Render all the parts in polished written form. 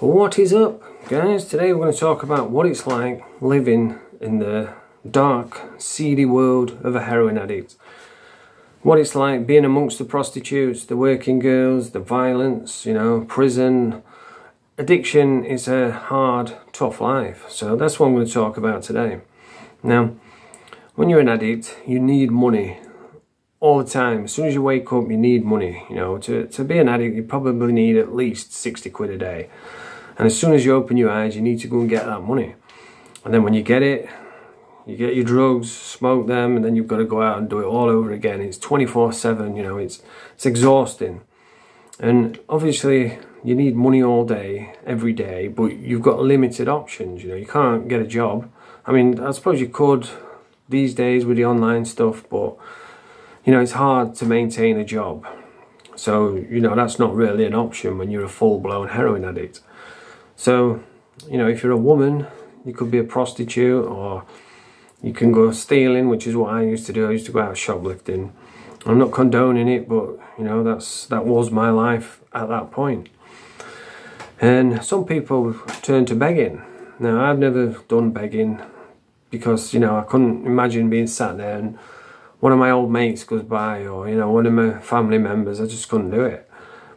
What is up, guys? Today we're going to talk about what it's like living in the dark, seedy world of a heroin addict. What it's like being amongst the prostitutes, the working girls, the violence, prison. Addiction is a hard, tough life. So that's what I'm going to talk about today. Now, when you're an addict, you need money all the time. As soon as you wake up, you need money. To be an addict, you probably need at least 60 quid a day. And as soon as you open your eyes, you need to go and get that money. And then when you get it, you get your drugs, smoke them, and then you've got to go out and do it all over again. It's 24/7, it's exhausting. And obviously, you need money all day, every day, but you've got limited options. You can't get a job. I mean, I suppose you could these days with the online stuff, but, it's hard to maintain a job. So, that's not really an option when you're a full-blown heroin addict. So, if you're a woman, you could be a prostitute, or you can go stealing, which is what I used to do. I used to go out shoplifting. I'm not condoning it, but, that was my life at that point. And some people turn to begging. Now, I've never done begging because, I couldn't imagine being sat there and one of my old mates goes by, or, one of my family members. I just couldn't do it.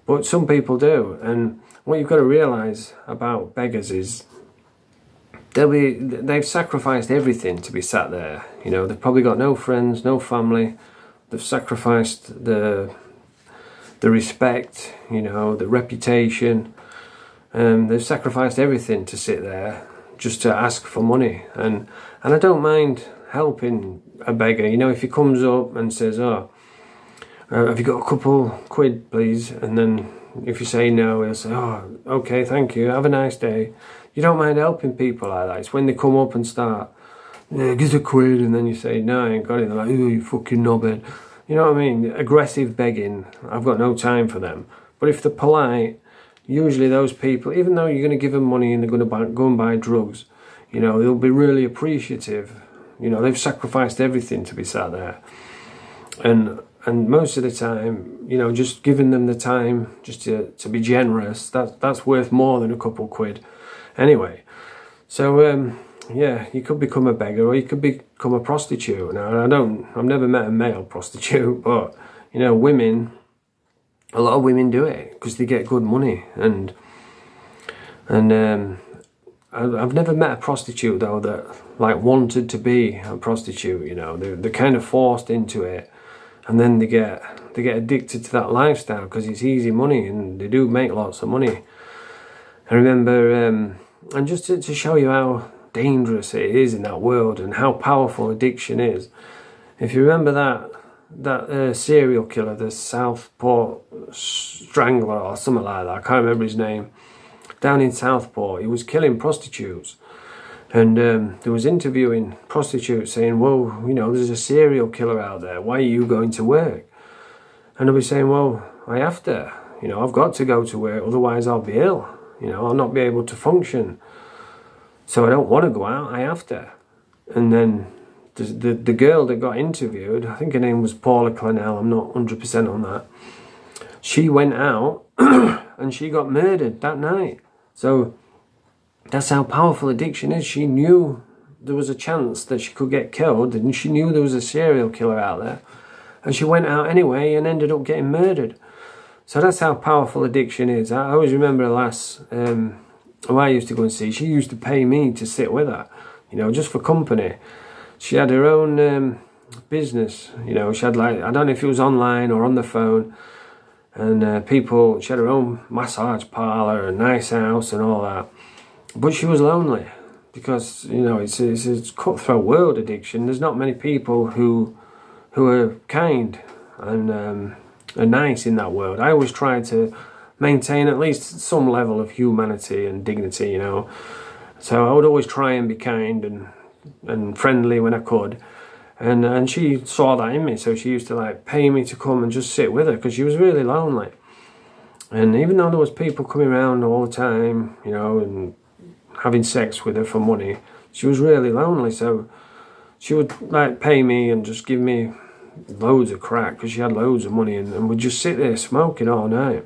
But some people do, and what you've got to realise about beggars is they've sacrificed everything to be sat there. They've probably got no friends, no family. They've sacrificed the respect, the reputation. They've sacrificed everything to sit there just to ask for money. And I don't mind helping a beggar. If he comes up and says, "Oh, have you got a couple quid, please?" And then if you say no, he'll say, "Oh, okay, thank you, have a nice day." You don't mind helping people like that. It's when they come up and start, "Yeah, give us a quid," and then you say, "No, I ain't got it." They're like, "Oh, you fucking knobhead." You know what I mean? Aggressive begging, I've got no time for them. But if they're polite, usually those people, even though you're going to give them money and they're going to go and buy drugs, they'll be really appreciative. They've sacrificed everything to be sat there. And most of the time, just giving them the time just to be generous, that's worth more than a couple quid. Anyway, so yeah, you could become a beggar or you could become a prostitute. Now, I've never met a male prostitute, but, women, a lot of women do it because they get good money. And I've never met a prostitute, though, that, wanted to be a prostitute, They're kind of forced into it. And then they get addicted to that lifestyle because it's easy money and they do make lots of money. I remember, and just to show you how dangerous it is in that world and how powerful addiction is. If you remember that serial killer, the Southport Strangler or something like that, I can't remember his name, down in Southport, he was killing prostitutes. And there was interviewing prostitutes saying, "Well, there's a serial killer out there. Why are you going to work?" And they'll be saying, "Well, I have to. I've got to go to work. Otherwise, I'll be ill. I'll not be able to function. So I don't want to go out. I have to." And then the girl that got interviewed, I think her name was Paula Clennell. I'm not 100% on that. She went out and she got murdered that night. So that's how powerful addiction is. She knew there was a chance that she could get killed, and she knew there was a serial killer out there. And she went out anyway and ended up getting murdered. So that's how powerful addiction is. I always remember a lass who I used to go and see. She used to pay me to sit with her, just for company. She had her own business, she had I don't know if it was online or on the phone. And she had her own massage parlour, a nice house and all that. But she was lonely because, it's a cutthroat world, addiction. There's not many people who are kind and are nice in that world. I always try to maintain at least some level of humanity and dignity, So I would always try and be kind and friendly when I could. And she saw that in me, so she used to pay me to come and just sit with her because she was really lonely. And even though there was people coming around all the time, and having sex with her for money, she was really lonely. So she would pay me and just give me loads of crack because she had loads of money, and we'd just sit there smoking all night.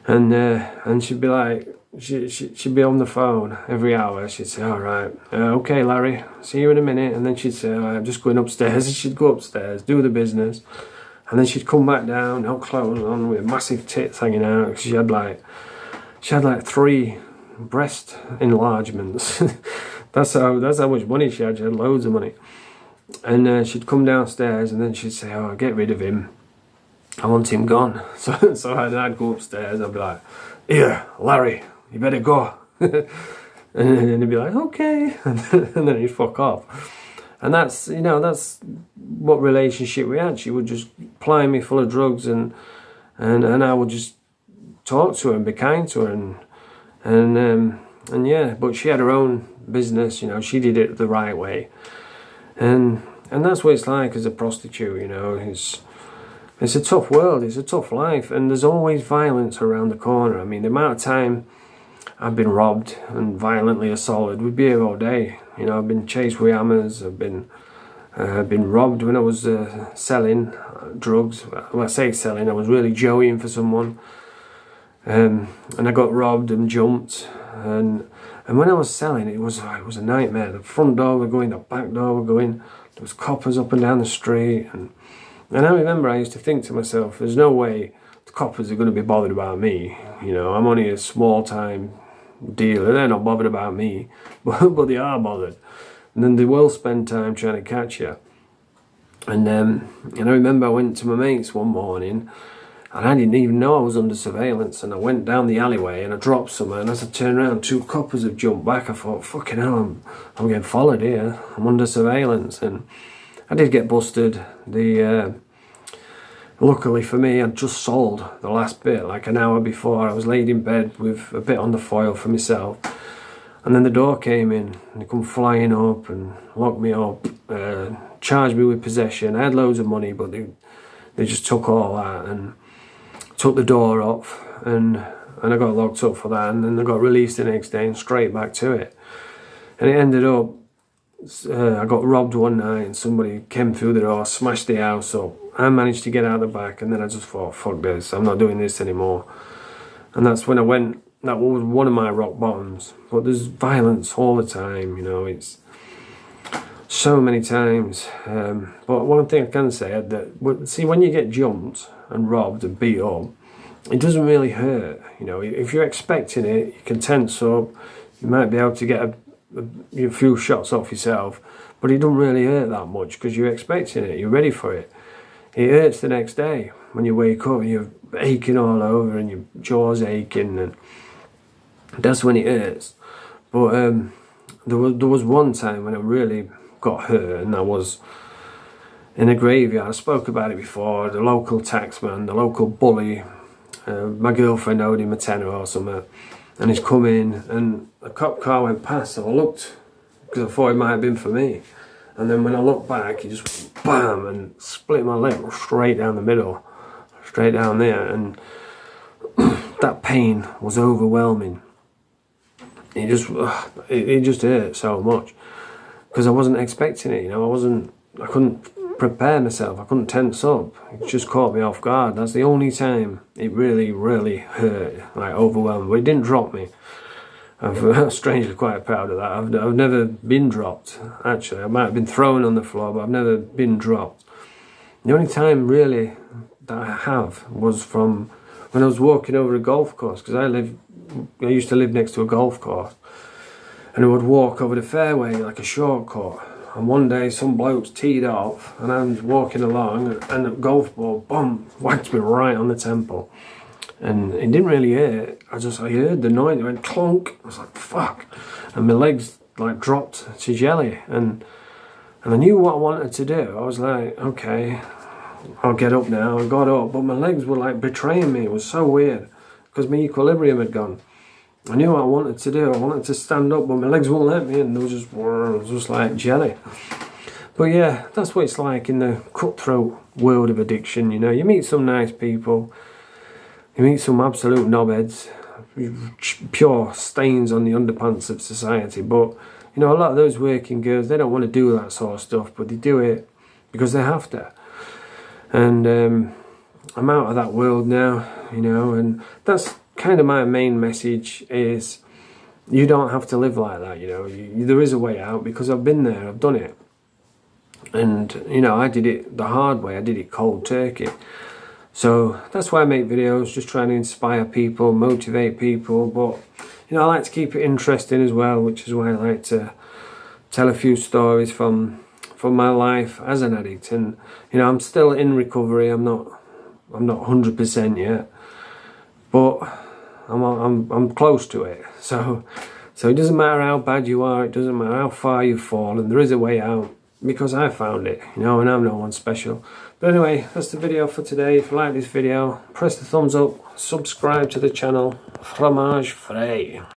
And she'd be like, she'd be on the phone every hour. She'd say, all right, okay, Larry, see you in a minute. And then she'd say, all right, I'm just going upstairs. And she'd go upstairs, do the business. And then she'd come back down, no clothes on, with massive tits hanging out. She had like 3 breast enlargements. that's how much money she had. She had loads of money. And she'd come downstairs, and then she'd say, oh, get rid of him. I want him gone. So I'd go upstairs. I'd be like, here, Larry, you better go. And then he'd be like, okay. And then he'd fuck off. And that's, you know, that's what relationship we had. She would just ply me full of drugs, and I would just talk to her and be kind to her, and yeah. But she had her own business, you know. She did it the right way, and that's what it's like as a prostitute, you know. It's a tough world. It's a tough life, and there's always violence around the corner. I mean, the amount of time I've been robbed and violently assaulted would be here all day. You know, I've been chased with hammers. I've been robbed when I was selling drugs. When I say selling, I was really joeying for someone, and I got robbed and jumped. And when I was selling, it was a nightmare. The front door were going, the back door were going. There was coppers up and down the street, and I remember I used to think to myself, "There's no way the coppers are going to be bothered about me. You know, I'm only a small-time dealer. They're not bothered about me, but they are bothered, and then they will spend time trying to catch you." And I remember I went to my mates one morning, and I didn't even know I was under surveillance. And I went down the alleyway and I dropped somewhere, and as I turned around, 2 coppers have jumped back. I thought, fucking hell, I'm getting followed here. I'm under surveillance. And I did get busted. Luckily for me, I'd just sold the last bit like an hour before. I was laid in bed with a bit on the foil for myself, and then the door came in and they come flying up and locked me up, charged me with possession. I had loads of money, but they just took all that and took the door off, and I got locked up for that, and then I got released the next day and straight back to it. And it ended up, I got robbed one night and somebody came through the door, smashed the house up. I managed to get out the back, and then I just thought, fuck this, I'm not doing this anymore. And that's when I went, that was one of my rock bottoms. But there's violence all the time, you know, it's so many times. But one thing I can say, that see, when you get jumped and robbed and beat up, it doesn't really hurt. You know, if you're expecting it, you can tense up, you might be able to get a few shots off yourself, but it doesn't really hurt that much because you're expecting it, you're ready for it. It hurts the next day when you wake up and you're aching all over and your jaw's aching, and that's when it hurts. But there was one time when I really got hurt, and I was in a graveyard. I spoke about it before. The local taxman, the local bully, my girlfriend owed him a tenner or something, and he's come in, and a cop car went past, so I looked because I thought it might have been for me. And then when I looked back, he just went bam and split my lip straight down the middle, straight down there, and that pain was overwhelming. It just hurt so much because I wasn't expecting it. You know, I couldn't prepare myself. I couldn't tense up. It just caught me off guard. That's the only time it really, really hurt, like overwhelmed. But it didn't drop me. I'm strangely quite proud of that. I've never been dropped, actually. I might have been thrown on the floor, but I've never been dropped. The only time really that I have was from when I was walking over a golf course, because I used to live next to a golf course, and I would walk over the fairway like a shortcut. And one day some blokes teed off, and I was walking along, and a golf ball, boom, whacked me right on the temple. And it didn't really hurt. I heard the noise. It went clunk. I was like, fuck. And my legs like dropped to jelly. And I knew what I wanted to do. I was like, okay, I'll get up now. I got up, but my legs were like betraying me. It was so weird because my equilibrium had gone. I knew what I wanted to do. I wanted to stand up, but my legs wouldn't let me, and it was just like jelly. But yeah, that's what it's like in the cutthroat world of addiction. You know, you meet some nice people. You meet some absolute knobheads, pure stains on the underpants of society. But, you know, a lot of those working girls, they don't want to do that sort of stuff, but they do it because they have to. And I'm out of that world now, you know, and that's kind of my main message is you don't have to live like that, you know. There is a way out, because I've been there, I've done it. And, you know, I did it the hard way, I did it cold turkey. So that's why I make videos, just trying to inspire people, motivate people. But, you know, I like to keep it interesting as well, which is why I like to tell a few stories from my life as an addict. And, you know, I'm still in recovery, I'm not 100% yet, but I'm close to it. So it doesn't matter how bad you are, it doesn't matter how far you've fallen, there is a way out, because I found it, you know, and I'm no one special. But anyway, that's the video for today. If you like this video, press the thumbs up, subscribe to the channel. Fromage frais.